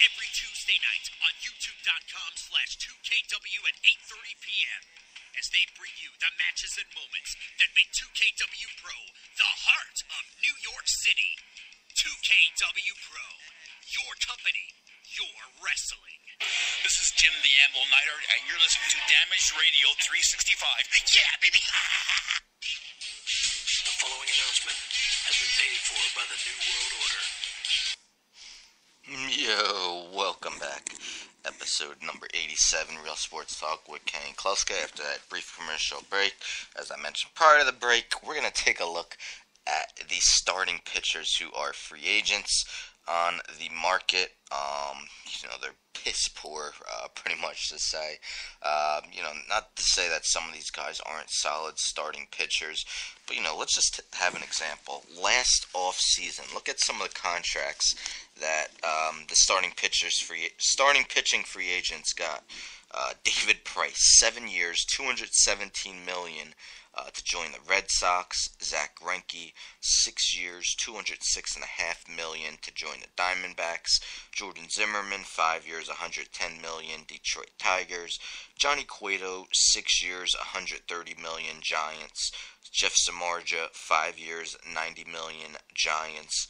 every Tuesday night on youtube.com/2KW at 8:30 p.m. as they bring you the matches and moments that make 2KW Pro the heart of New York City. 2KW Pro, your company, your wrestling. This is Jim the Anvil Neidhart, and you're listening to Damaged Radio 365. Yeah, baby! The following announcement has been paid for by the New World Order. Yo, welcome back. Episode number 87, Real Sports Talk with Kenny Kluska. After that brief commercial break, as I mentioned prior to the break, we're going to take a look at the starting pitchers who are free agents on the market. They're piss poor, pretty much to say. Not to say that some of these guys aren't solid starting pitchers, but, let's just have an example. Last off season, look at some of the contracts that the starting pitching free agents got. David Price, 7 years, $217 million. To join the Red Sox. Zach Greinke, 6 years, $206.5 million to join the Diamondbacks. Jordan Zimmerman, 5 years, $110 million, Detroit Tigers. Johnny Cueto, 6 years, $130 million, Giants. Jeff Samardzija, 5 years, $90 million, Giants.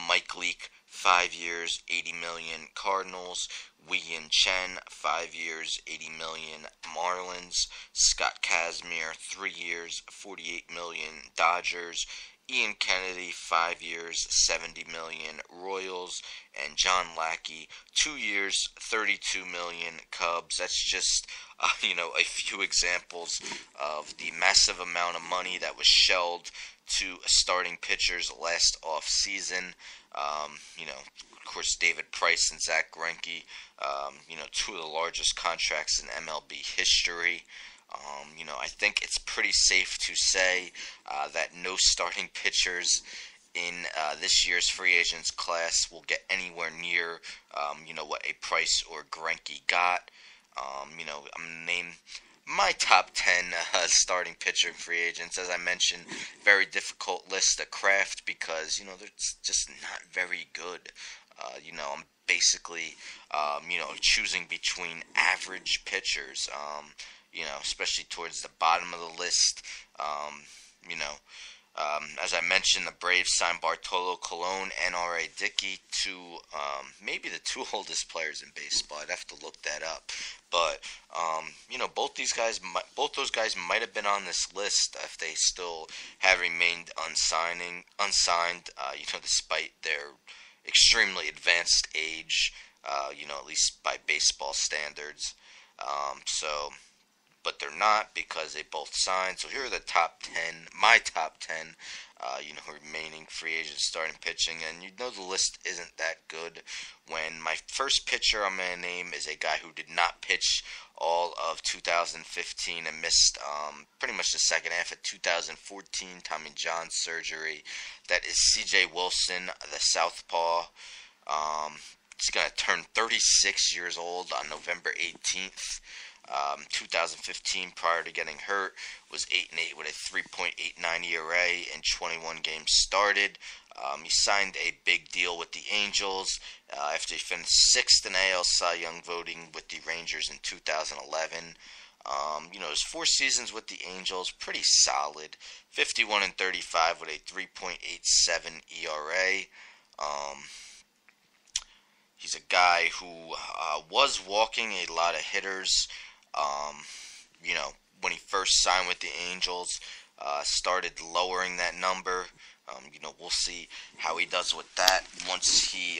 Mike Leake, 5 years, $80 million, Cardinals. Wei-Yin Chen, 5 years, $80 million, Marlins. Scott Kazmir, 3 years, $48 million, Dodgers. Ian Kennedy, 5 years, $70 million, Royals. And John Lackey, 2 years, $32 million, Cubs. That's just, a few examples of the massive amount of money that was shelled to starting pitchers last off season. Of course, David Price and Zach Greinke, two of the largest contracts in MLB history. I think it's pretty safe to say that no starting pitchers in this year's free agents class will get anywhere near, what a Price or Greinke got. I'm going to name my top 10 starting pitcher free agents. As I mentioned, very difficult list to craft because, they're just not very good. I'm basically, choosing between average pitchers, especially towards the bottom of the list. As I mentioned, the Braves signed Bartolo Colon, N.R.A. Dickey, maybe the two oldest players in baseball. I'd have to look that up. But, both those guys might have been on this list if they still have remained unsigned, despite their extremely advanced age, at least by baseball standards. But they're not because they both signed. So here are the top 10, my top 10, remaining free agents starting pitching. And the list isn't that good when my first pitcher I'm going to name is a guy who did not pitch all of 2015 and missed pretty much the second half of 2014, Tommy John surgery. That is C.J. Wilson, the southpaw. He's going to turn 36 years old on November 18th. 2015, prior to getting hurt, was 8-8 with a 3.89 ERA and 21 games started. He signed a big deal with the Angels after he finished 6th in AL Cy Young voting with the Rangers in 2011. His 4 seasons with the Angels, pretty solid. 51-35 with a 3.87 ERA. He's a guy who was walking a lot of hitters. When he first signed with the Angels, started lowering that number. We'll see how he does with that once he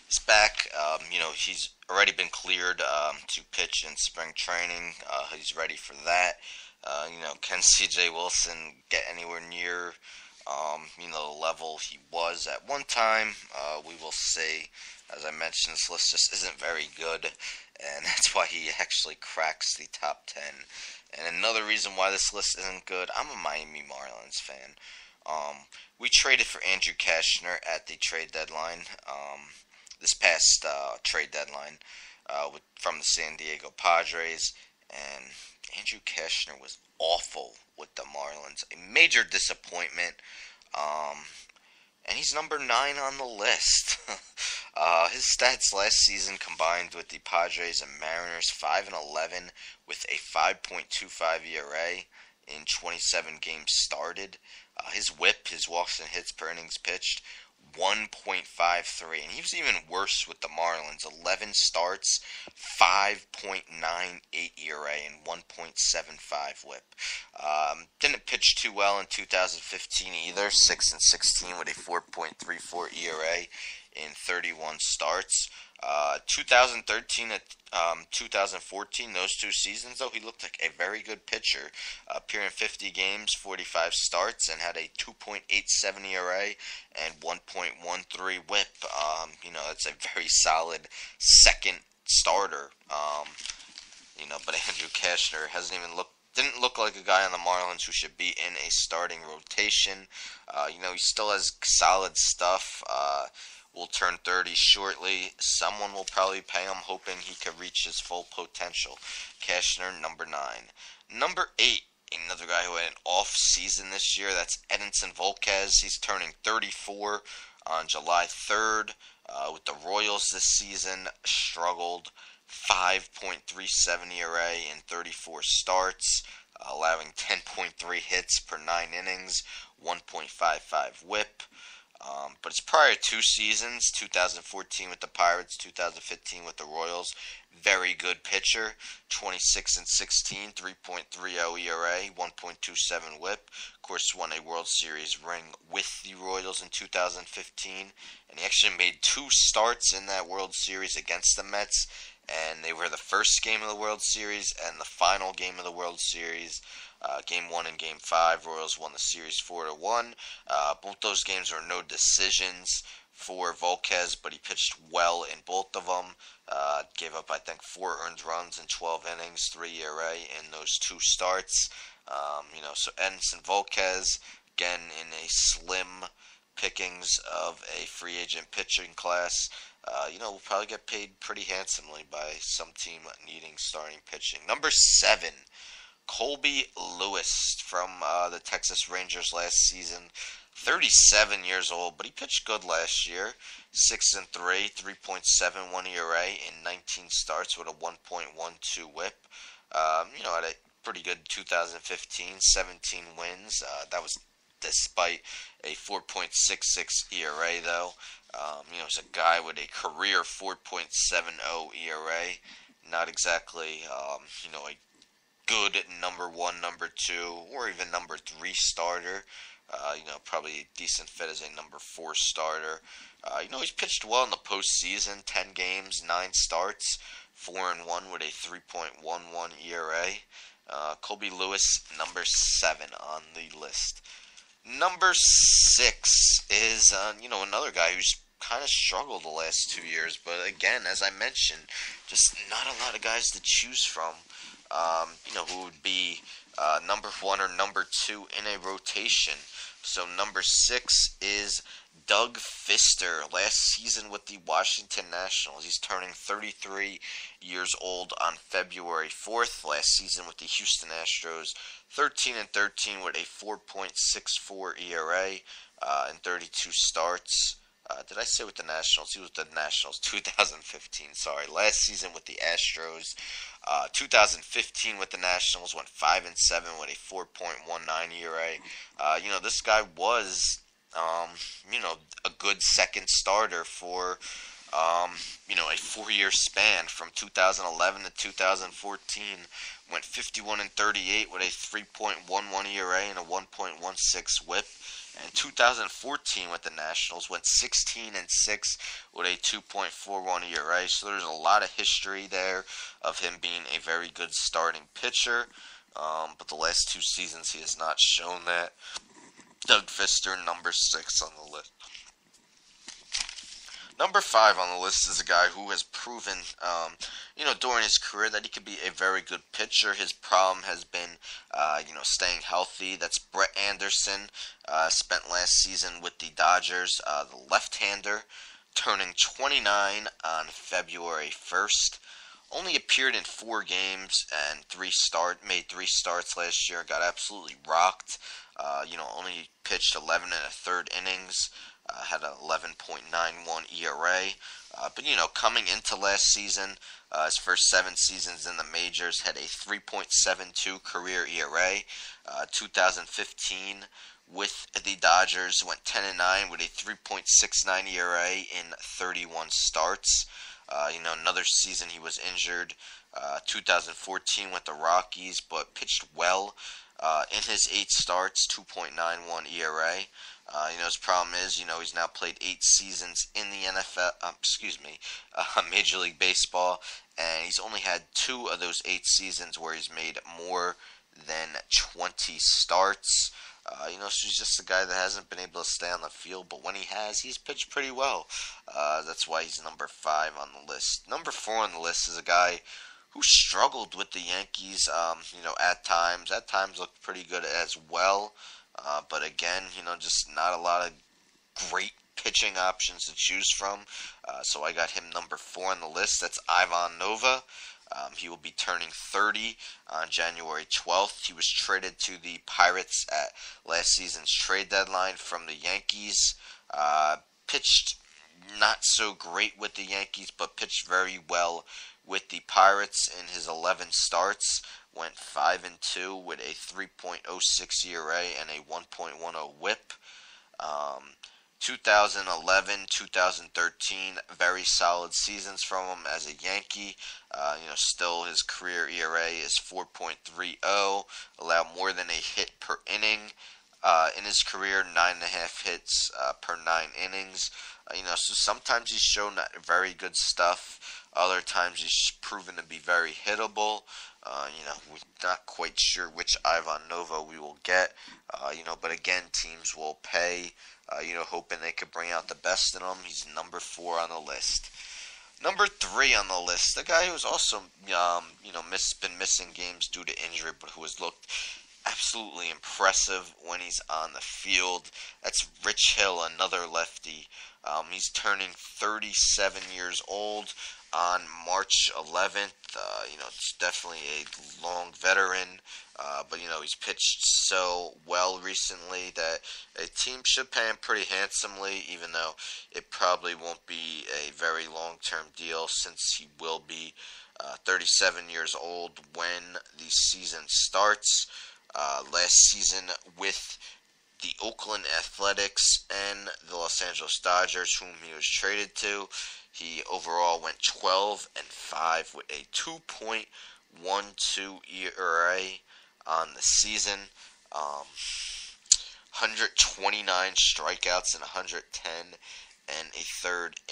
is back. He's already been cleared to pitch in spring training. He's ready for that. Can C.J. Wilson get anywhere near, the level he was at one time? We will see. As I mentioned, this list just isn't very good, and that's why he actually cracks the top 10. And another reason why this list isn't good, I'm a Miami Marlins fan. We traded for Andrew Cashner at the trade deadline, this past trade deadline, from the San Diego Padres, and Andrew Cashner was awful with the Marlins. A major disappointment. And he's number 9 on the list. His stats last season combined with the Padres and Mariners, 5-11 with a 5.25 ERA in 27 games started. His whip, his walks and hits per innings pitched, 1.53, and he was even worse with the Marlins. 11 starts, 5.98 ERA and 1.75 WHIP. Didn't pitch too well in 2015 either. 6-16 with a 4.34 ERA in 31 starts. 2013 and 2014, those two seasons, though, he looked like a very good pitcher. Appeared in 50 games, 45 starts, and had a 2.87 ERA and 1.13 WHIP. That's a very solid second starter. But Andrew Cashner didn't look like a guy on the Marlins who should be in a starting rotation. He still has solid stuff. Will turn 30 shortly. Someone will probably pay him, hoping he could reach his full potential. Cashner, number 9. Number 8, another guy who had an off season this year. That's Edinson Volquez. He's turning 34 on July 3rd. With the Royals this season, struggled. 5.37 ERA in 34 starts, allowing 10.3 hits per 9 innings, 1.55 WHIP. But his prior two seasons, 2014 with the Pirates, 2015 with the Royals, very good pitcher. 26-16, 3.30 ERA, 1.27 WHIP. Of course, won a World Series ring with the Royals in 2015, and he actually made 2 starts in that World Series against the Mets. And they were the first game of the World Series and the final game of the World Series. Game 1 and Game 5, Royals won the series 4-1. Both those games were no decisions for Volquez, but he pitched well in both of them. Gave up, I think, 4 earned runs in 12 innings, 3 ERA in those 2 starts. So Edinson Volquez, again, in a slim pickings of a free agent pitching class. Will probably get paid pretty handsomely by some team needing starting pitching. Number 7, Colby Lewis from the Texas Rangers last season. 37 years old, but he pitched good last year. 6-3, 3.71 ERA in 19 starts with a 1.12 WHIP. Had a pretty good 2015, 17 wins. That was despite a 4.66 ERA, though. He's a guy with a career 4.70 ERA. Not exactly, a good number 1, number 2, or even number 3 starter. Probably a decent fit as a number 4 starter. He's pitched well in the postseason. 10 games, 9 starts, 4-1 with a 3.11 ERA. Colby Lewis, number 7 on the list. Number 6 is, another guy who's kind of struggled the last 2 years. But again, as I mentioned, just not a lot of guys to choose from, who would be number 1 or number 2 in a rotation. So number 6 is Doug Fister, last season with the Washington Nationals. He's turning 33 years old on February 4th. Last season with the Houston Astros, 13-13 with a 4.64 ERA in 32 starts. Did I say with the Nationals? He was with the Nationals 2015, sorry. Last season with the Astros. 2015 with the Nationals, went 5-7 with a 4.19 ERA. This guy was, a good second starter for, a 4-year span from 2011 to 2014. Went 51-38 with a 3.11 ERA and a 1.16 WHIP. And 2014 with the Nationals went 16-6 with a 2.41 ERA. So there's a lot of history there of him being a very good starting pitcher. But the last 2 seasons he has not shown that. Doug Fister, number 6 on the list. Number 5 on the list is a guy who has proven, during his career that he could be a very good pitcher. His problem has been, staying healthy. That's Brett Anderson. Spent last season with the Dodgers, the left-hander, turning 29 on February 1st. Only appeared in 4 games and made 3 starts last year. Got absolutely rocked. Only pitched 11 1/3 innings. had an 11.91 ERA. But, coming into last season, his first 7 seasons in the majors had a 3.72 career ERA. 2015 with the Dodgers went 10-9 with a 3.69 ERA in 31 starts. Another season he was injured. 2014 with the Rockies, but pitched well in his 8 starts, 2.91 ERA. His problem is, he's now played 8 seasons in the NFL, Major League Baseball, and he's only had 2 of those 8 seasons where he's made more than 20 starts. So he's just a guy that hasn't been able to stay on the field, but when he has, he's pitched pretty well. That's why he's number 5 on the list. Number 4 on the list is a guy who struggled with the Yankees, at times looked pretty good as well. But again, just not a lot of great pitching options to choose from. So I got him number 4 on the list. That's Ivan Nova. He will be turning 30 on January 12th. He was traded to the Pirates at last season's trade deadline from the Yankees. Pitched not so great with the Yankees, but pitched very well with the Pirates in his 11 starts. Went 5-2 with a 3.06 ERA and a 1.10 WHIP. 2011, 2013, very solid seasons from him as a Yankee. Still his career ERA is 4.30, allowed more than a hit per inning. In his career, 9.5 hits per 9 innings. So sometimes he's shown very good stuff. Other times he's proven to be very hittable. We're not quite sure which Ivan Nova we will get. But again, teams will pay, hoping they could bring out the best in him. He's number 4 on the list. Number 3 on the list, the guy who's also, been missing games due to injury, but who has looked absolutely impressive when he's on the field. That's Rich Hill, another lefty. He's turning 37 years old on March 11th. It's definitely a long veteran, but he's pitched so well recently that a team should pay him pretty handsomely, even though it probably won't be a very long-term deal since he will be 37 years old when the season starts. Last season with the Oakland Athletics and the Los Angeles Dodgers, whom he was traded to, he overall went 12-5 with a 2.12 ERA on the season. 129 strikeouts in 110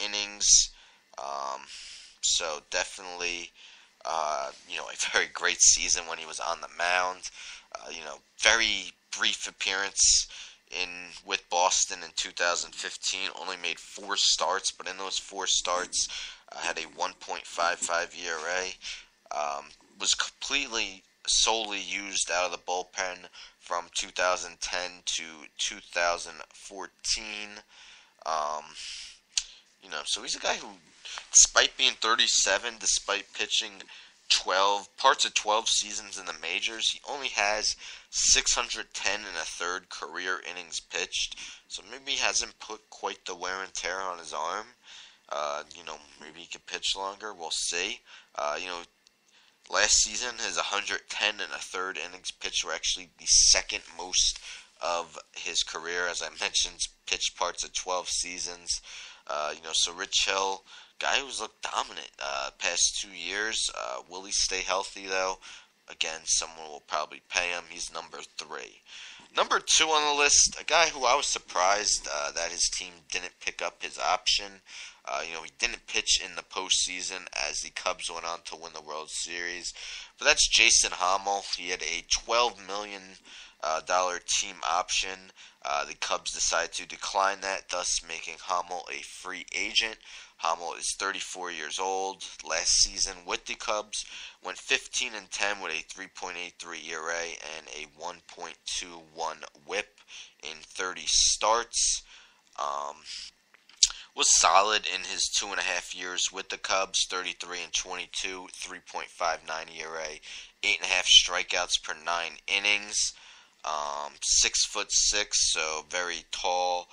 innings. So definitely, a very great season when he was on the mound. Very brief appearance with Boston in 2015. Only made 4 starts, but in those 4 starts, had a 1.55 ERA. Was completely solely used out of the bullpen from 2010 to 2014. So he's a guy who, despite being 37, despite pitching 12 seasons in the majors, he only has 610 1/3 career innings pitched. So maybe he hasn't put quite the wear and tear on his arm. Maybe he could pitch longer. We'll see. Last season, his 110 1/3 innings pitched were actually the second most of his career. As I mentioned, pitched parts of 12 seasons. So Rich Hill, guy who's looked dominant past 2 years. Will he stay healthy, though? Again, someone will probably pay him. He's number 3. Number 2 on the list, a guy who I was surprised that his team didn't pick up his option. He didn't pitch in the postseason as the Cubs went on to win the World Series. But that's Jason Hammel. He had a $12 million team option. The Cubs decided to decline that, thus making Hammel a free agent. Hammel is 34 years old. Last season with the Cubs, went 15-10 with a 3.83 ERA and a 1.21 WHIP in 30 starts. Was solid in his 2.5 years with the Cubs, 33-22, 3.59 ERA, 8.5 strikeouts per 9 innings. 6'6", so very tall.